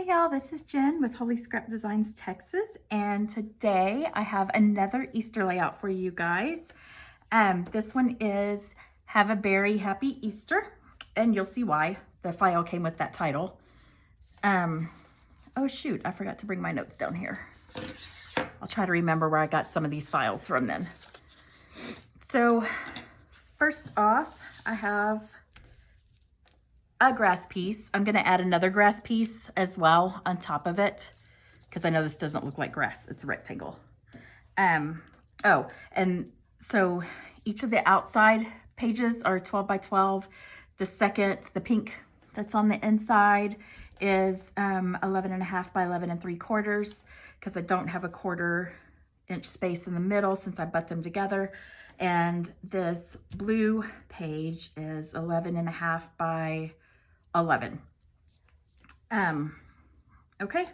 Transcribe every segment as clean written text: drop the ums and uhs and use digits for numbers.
Hey y'all, this is Jen with Holy Scrap Designs Texas, and today I have another Easter layout for you guys. This one is Have a Berry Happy Easter, and you'll see why. The file came with that title. Oh shoot, I forgot to bring my notes down here. I'll try to remember where I got some of these files from then. So first off, I have a grass piece. I'm going to add another grass piece as well on top of it because I know this doesn't look like grass. It's a rectangle. Oh, and so each of the outside pages are 12 by 12. The pink that's on the inside is 11.5 by 11 3/4 because I don't have a 1/4 inch space in the middle since I butt them together. And this blue page is 11.5 by 11. Okay,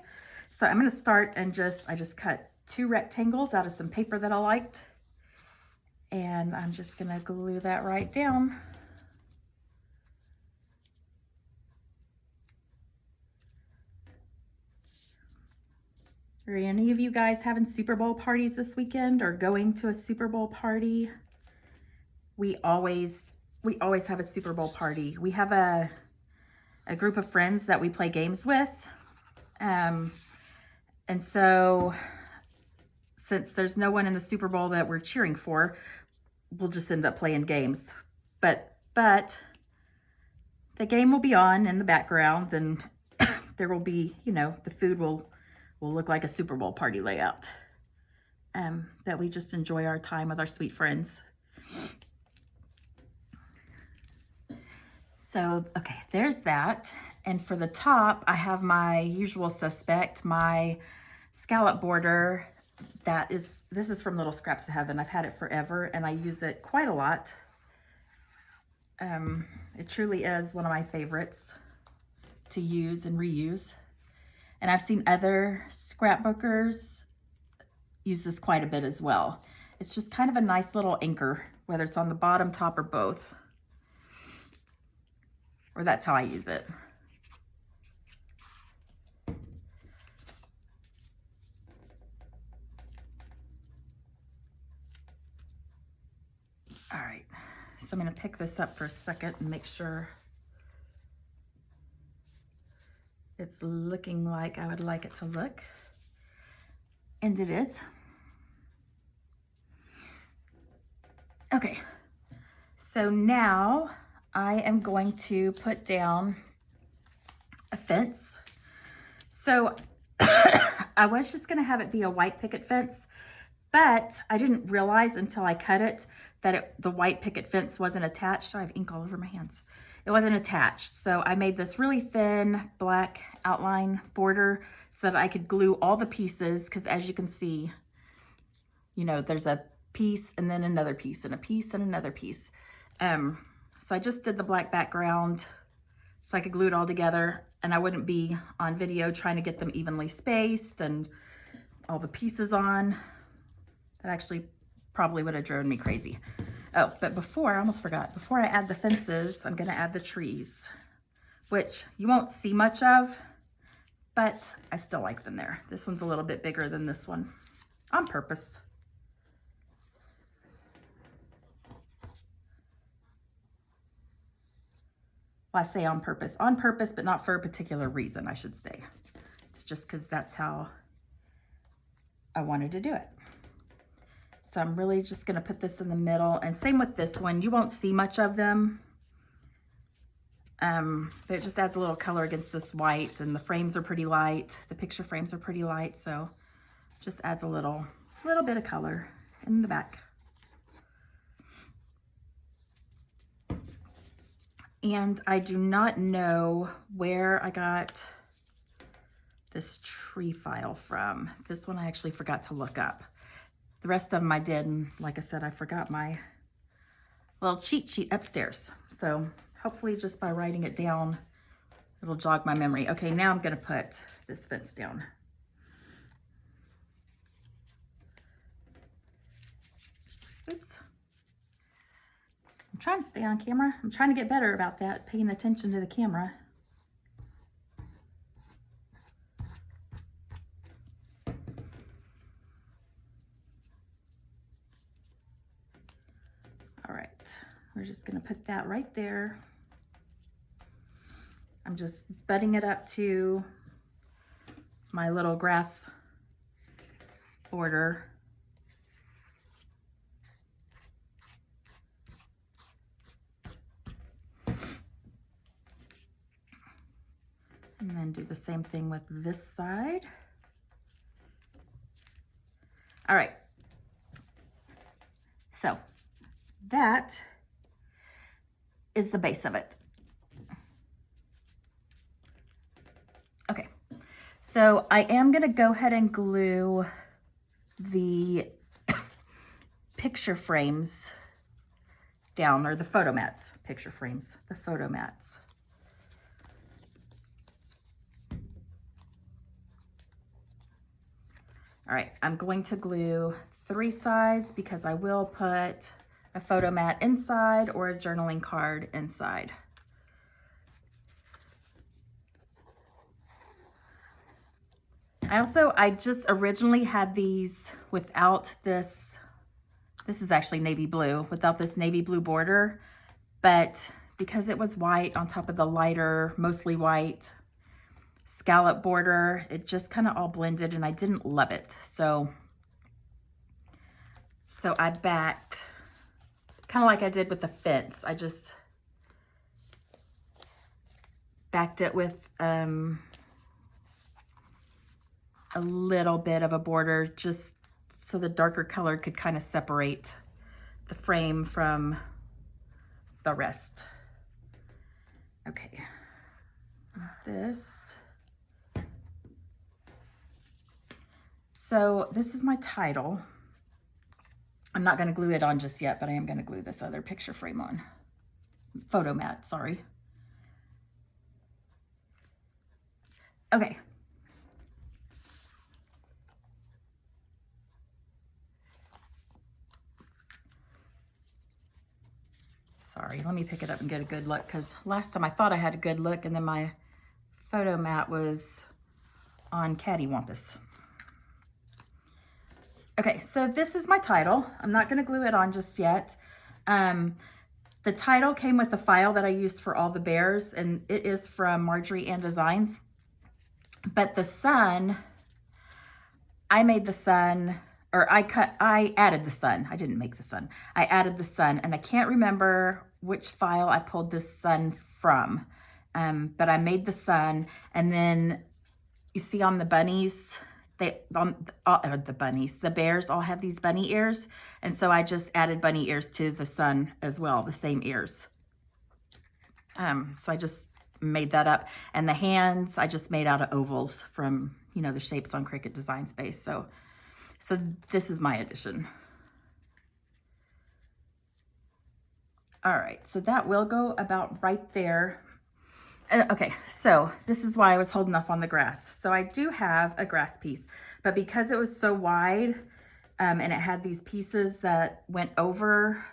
so I'm going to start and I just cut 2 rectangles out of some paper that I liked, and I'm just going to glue that right down. Are any of you guys having Super Bowl parties this weekend or going to a Super Bowl party? We always have a Super Bowl party. We have a group of friends that we play games with. And so since there's no one in the Super Bowl that we're cheering for, we'll just end up playing games. But the game will be on in the background, and there will be, you know, the food will look like a Super Bowl party layout. That we just enjoy our time with our sweet friends. So, okay, there's that. And for the top, I have my usual suspect, my scallop border. This is from Little Scraps of Heaven. I've had it forever and I use it quite a lot. It truly is one of my favorites to use and reuse. And I've seen other scrapbookers use this quite a bit as well. It's just kind of a nice little anchor, whether it's on the bottom, top, or both. Or that's how I use it. All right, so I'm going to pick this up for a second and make sure it's looking like I would like it to look. And it is. Okay, so now I am going to put down a fence. So I was just gonna have it be a white picket fence, but I didn't realize until I cut it that the white picket fence wasn't attached. I have ink all over my hands. It wasn't attached. So I made this really thin black outline border so that I could glue all the pieces, because as you can see, you know, there's a piece and then another piece and a piece and another piece. So I just did the black background so I could glue it all together and I wouldn't be on video trying to get them evenly spaced and all the pieces on. That actually probably would have driven me crazy. Oh, but I almost forgot. Before I add the fences, I'm gonna add the trees, which you won't see much of, but I still like them there. This one's a little bit bigger than this one on purpose. Well, I say on purpose, but not for a particular reason, I should say. It's just because that's how I wanted to do it. So I'm really just gonna put this in the middle, and same with this one. You won't see much of them. But it just adds a little color against this white, and the frames are pretty light. The picture frames are pretty light, so just adds a little bit of color in the back. And I do not know where I got this tree file from. This one I actually forgot to look up. The rest of them I did, and like I said, I forgot my little cheat sheet upstairs. So hopefully just by writing it down, it'll jog my memory. Okay, now I'm gonna put this fence down. Oops. I'm trying to stay on camera. I'm trying to get better about that, paying attention to the camera. we're just gonna put that right there. I'm just butting it up to my little grass border. And then do the same thing with this side. All right. So that is the base of it. Okay. So I am going to go ahead and glue the picture frames down, or the photo mats, picture frames, the photo mats. All right, I'm going to glue 3 sides because I will put a photo mat inside or a journaling card inside. I just originally had these without this is actually navy blue, without this navy blue border, but because it was white on top of the lighter, mostly white scallop border, it just kind of all blended and I didn't love it. So I backed, kind of like I did with the fence. I just backed it with a little bit of a border, just so the darker color could kind of separate the frame from the rest. Okay, this. So this is my title. I'm not going to glue it on just yet, but I am going to glue this other picture frame on. Photo mat, sorry. Okay. Sorry, let me pick it up and get a good look, because last time I thought I had a good look and then my photo mat was on cattywampus. Okay, so this is my title. I'm not gonna glue it on just yet. The title came with the file that I used for all the bears, and it is from Marjorie and Designs. But the sun, I made the sun, or I added the sun. I didn't make the sun. I added the sun, and I can't remember which file I pulled this sun from. But I made the sun, and then you see on the bunnies, the bears all have these bunny ears, and so I just added bunny ears to the sun as well, the same ears. So I just made that up, and the hands I just made out of ovals from, you know, the shapes on Cricut Design Space. So this is my addition. All right, so that will go about right there. Okay, so this is why I was holding off on the grass. So I do have a grass piece, but because it was so wide and it had these pieces that went over,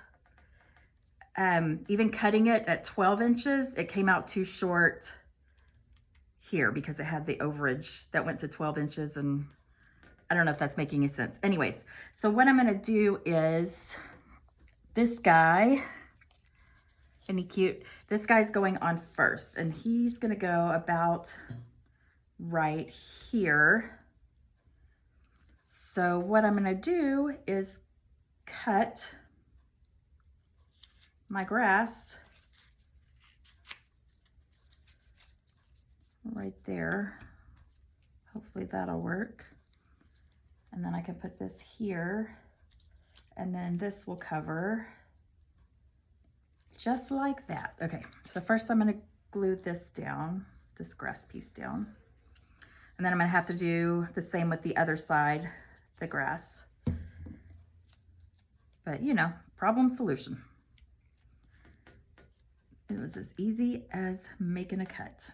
even cutting it at 12 inches, it came out too short here because it had the overage that went to 12 inches, and I don't know if that's making any sense. Anyways, so what I'm gonna do is this guy, isn't he cute? This guy's going on first, and he's gonna go about right here. So what I'm gonna do is cut my grass right there. Hopefully that'll work. And then I can put this here, and then this will cover just like that. Okay, so first I'm gonna glue this down, this grass piece down. And then I'm gonna have to do the same with the other side, the grass. But you know, problem solution. It was as easy as making a cut.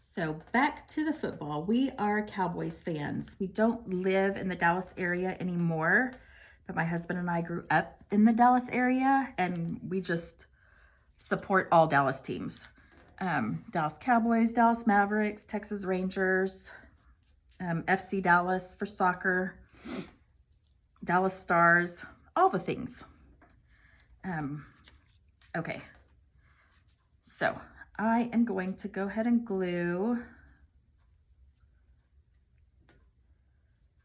So back to the football. We are Cowboys fans. We don't live in the Dallas area anymore, but my husband and I grew up in the Dallas area, and we just support all Dallas teams. Dallas Cowboys, Dallas Mavericks, Texas Rangers, FC Dallas for soccer, Dallas Stars, all the things. Okay, so I am going to go ahead and glue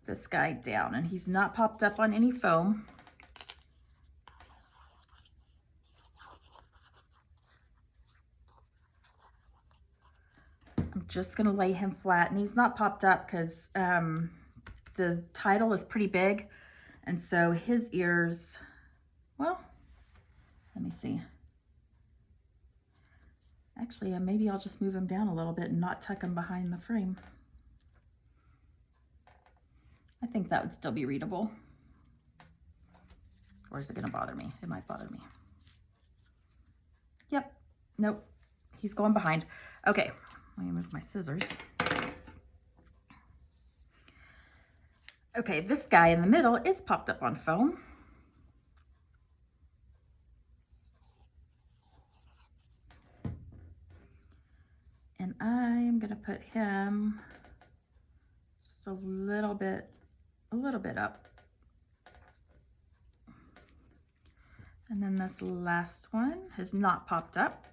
this guy down, and he's not popped up on any foam. I'm just gonna lay him flat, and he's not popped up because the title is pretty big, and so his ears, well, let me see. Actually, maybe I'll just move him down a little bit and not tuck him behind the frame. I think that would still be readable. Or is it gonna bother me? It might bother me. Yep, nope, he's going behind. Okay, let me move my scissors. Okay, this guy in the middle is popped up on foam. And I'm gonna put him just a little bit up. And then this last one has not popped up.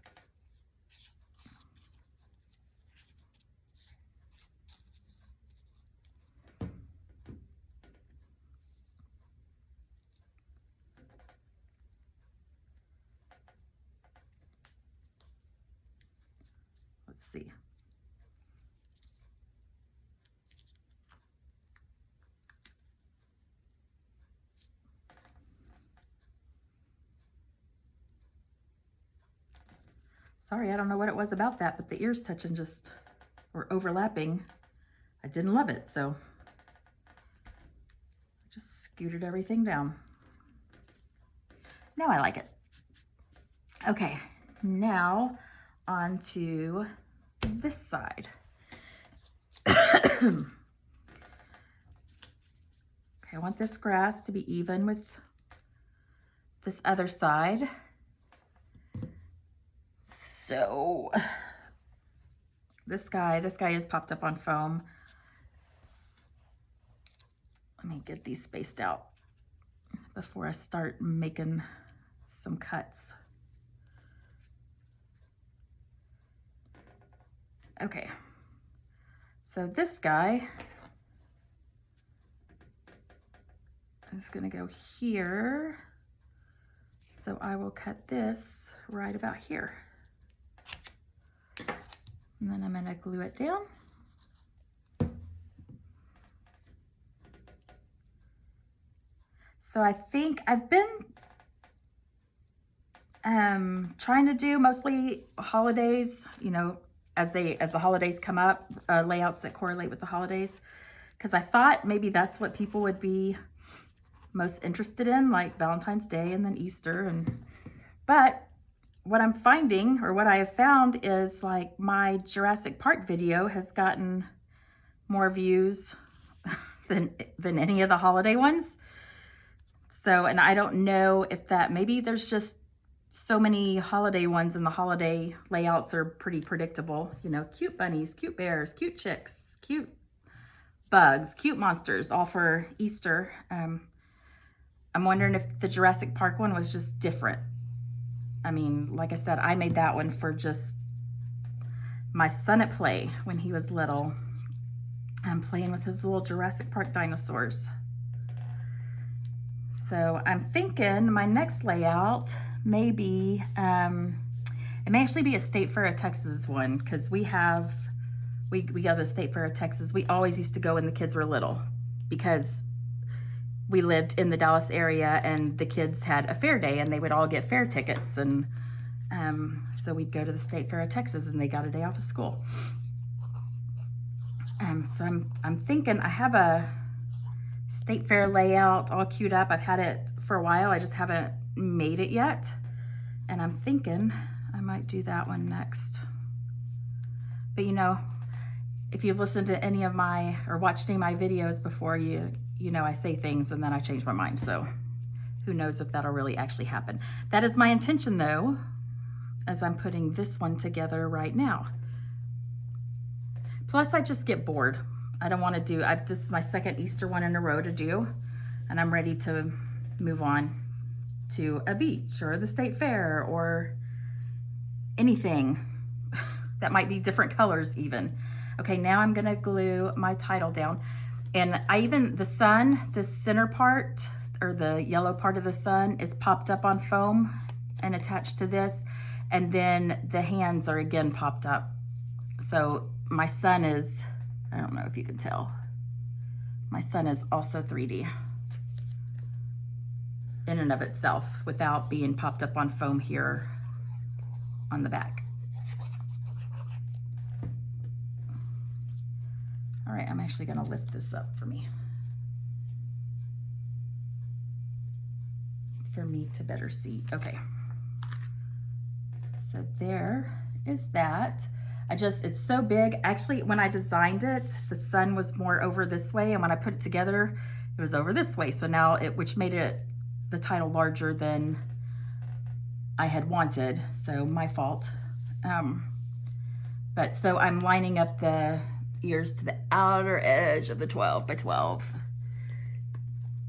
Let's see. Sorry, I don't know what it was about that, but the ears touching just, or overlapping, I didn't love it, so I just scooted everything down. Now I like it. Okay, now on to this side. Okay, I want this grass to be even with this other side. So this guy is popped up on foam. Let me get these spaced out before I start making some cuts. Okay, so this guy is gonna go here. So I will cut this right about here. And then I'm gonna glue it down. So I think I've been trying to do mostly holidays, you know, as the holidays come up, layouts that correlate with the holidays, because I thought maybe that's what people would be most interested in, like Valentine's Day and then Easter. But what I'm finding, or what I have found, is like my Jurassic Park video has gotten more views than any of the holiday ones. So, and I don't know if that, maybe there's just so many holiday ones, and the holiday layouts are pretty predictable. You know, cute bunnies, cute bears, cute chicks, cute bugs, cute monsters, all for Easter. I'm wondering if the Jurassic Park one was just different. I mean, like I said, I made that one for just my son at play when he was little. I'm playing with his little Jurassic Park dinosaurs. So I'm thinking my next layout may be, it may actually be a State Fair of Texas one, because we go to the State Fair of Texas. We always used to go when the kids were little, because we lived in the Dallas area and the kids had a fair day and they would all get fair tickets. And so we'd go to the State Fair of Texas and they got a day off of school. So I'm thinking I have a State Fair layout all queued up. I've had it for a while. I just haven't made it yet. And I'm thinking I might do that one next. But you know, if you've listened to any of my, or watched any of my videos before, you know I say things and then I change my mind. So who knows if that'll really actually happen. That is my intention though. as I'm putting this one together right now. Plus, I just get bored. I don't want to do, this is my second Easter one in a row to do, and I'm ready to move on to a beach or the state fair or anything that might be different colors even. Okay, now I'm gonna glue my title down. And the sun, the center part, or the yellow part of the sun is popped up on foam and attached to this. And then the hands are again popped up. So my sun is, I don't know if you can tell, my sun is also 3D in and of itself without being popped up on foam here on the back. All right, I'm actually gonna lift this up for me to better see. Okay, so there is that. It's so big. Actually, when I designed it, the sun was more over this way, and when I put it together, it was over this way. So now which made the title larger than I had wanted, so my fault. But so I'm lining up the ears to the outer edge of the 12 by 12,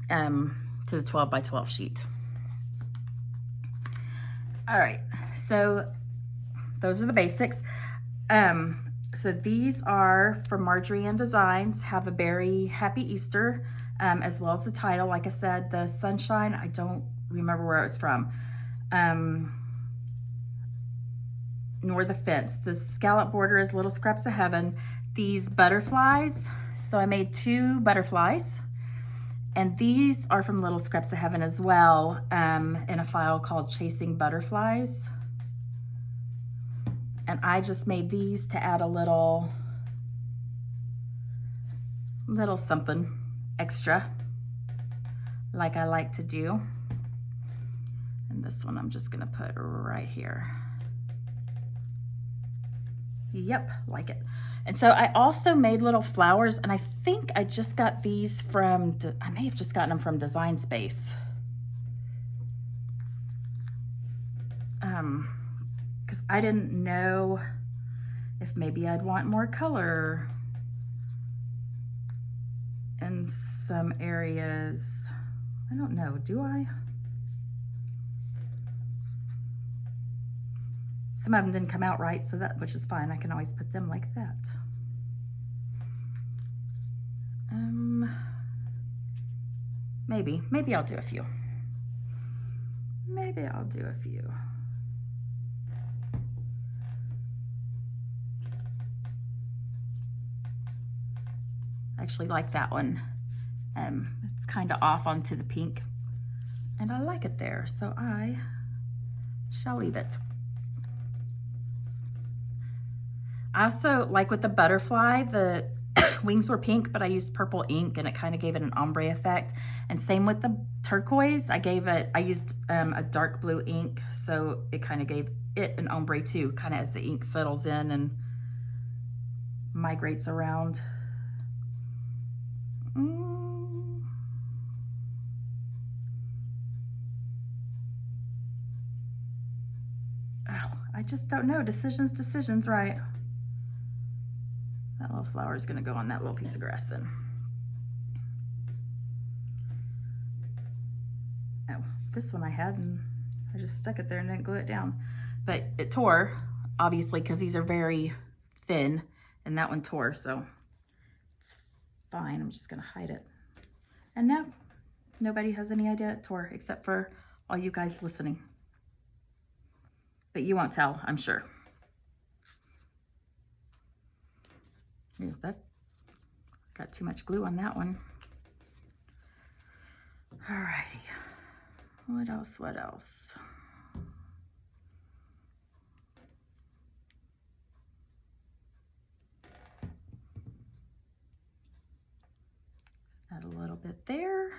to the 12 by 12 sheet. All right, so those are the basics. So these are from Marjorie and Designs, Have a Berry Happy Easter, as well as the title. Like I said, the sunshine, I don't remember where it was from, nor the fence. The scallop border is Little Scraps of Heaven. These butterflies, so I made 2 butterflies, and these are from Little Scraps of Heaven as well, in a file called Chasing Butterflies. And I just made these to add a little something extra, like I like to do. And this one I'm just gonna put right here. Yep, like it. And so I also made little flowers, and I think I just got these from, I may have just gotten them from Design Space. Because I didn't know if maybe I'd want more color in some areas. I don't know, do I? Some of them didn't come out right, so which is fine. I can always put them like that. Maybe I'll do a few. Maybe I'll do a few. I actually like that one. It's kind of off onto the pink, and I like it there, so I shall leave it. I also, like with the butterfly, the wings were pink, but I used purple ink, and it kind of gave it an ombre effect. And same with the turquoise, I used a dark blue ink, so it kind of gave it an ombre too, kind of as the ink settles in and migrates around. Oh, I just don't know. Decisions, right? That little flower is going to go on that little piece of grass then. Oh, this one I had, and I just stuck it there and didn't glue it down. But it tore, obviously, because these are very thin, and that one tore, so it's fine. I'm just going to hide it. And now, nobody has any idea it tore, except for all you guys listening. But you won't tell, I'm sure. Yeah, that got too much glue on that one. Alrighty, what else? Just add a little bit there.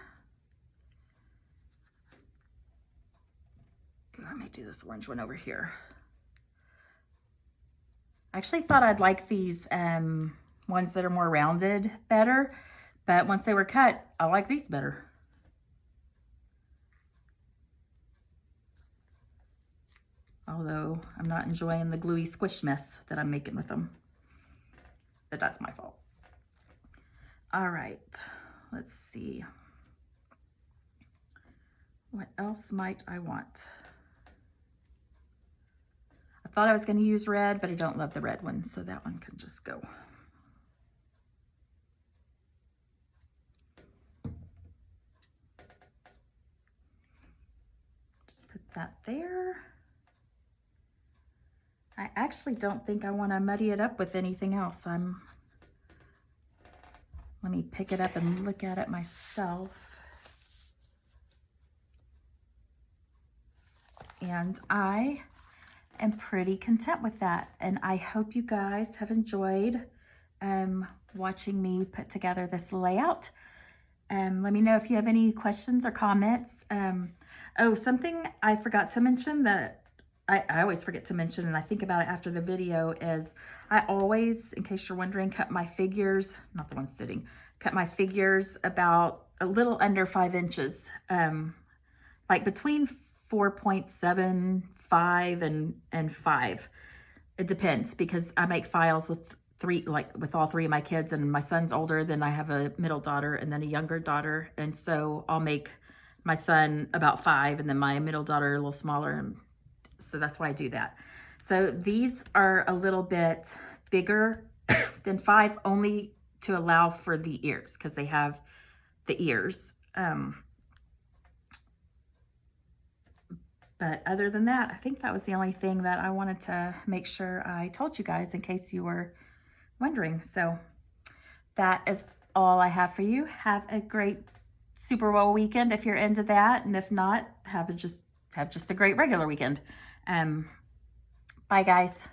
Let me do this orange one over here. I actually thought I'd like these ones that are more rounded better, but once they were cut, I like these better. although I'm not enjoying the gluey squish mess that I'm making with them. But that's my fault. All right, let's see. What else might I want? I thought I was going to use red, but I don't love the red one, so that one can just go. Just put that there. I actually don't think I want to muddy it up with anything else. Let me pick it up and look at it myself. And I am pretty content with that. And I hope you guys have enjoyed watching me put together this layout. Let me know if you have any questions or comments. Oh, something I forgot to mention that I always forget to mention, and I think about it after the video, is I always, in case you're wondering, cut my figures, not the one sitting, cut my figures about a little under 5 inches, like between 4.75 and 5. It depends, because I make files with with all 3 of my kids, and my son's older, then I have a middle daughter and then a younger daughter, and so I'll make my son about 5 and then my middle daughter a little smaller, and so that's why I do that. So these are a little bit bigger than 5, only to allow for the ears, because they have the ears. But other than that, I think that was the only thing that I wanted to make sure I told you guys in case you were wondering. So that is all I have for you. Have a great Super Bowl weekend if you're into that, and if not, have just a great regular weekend. Bye guys.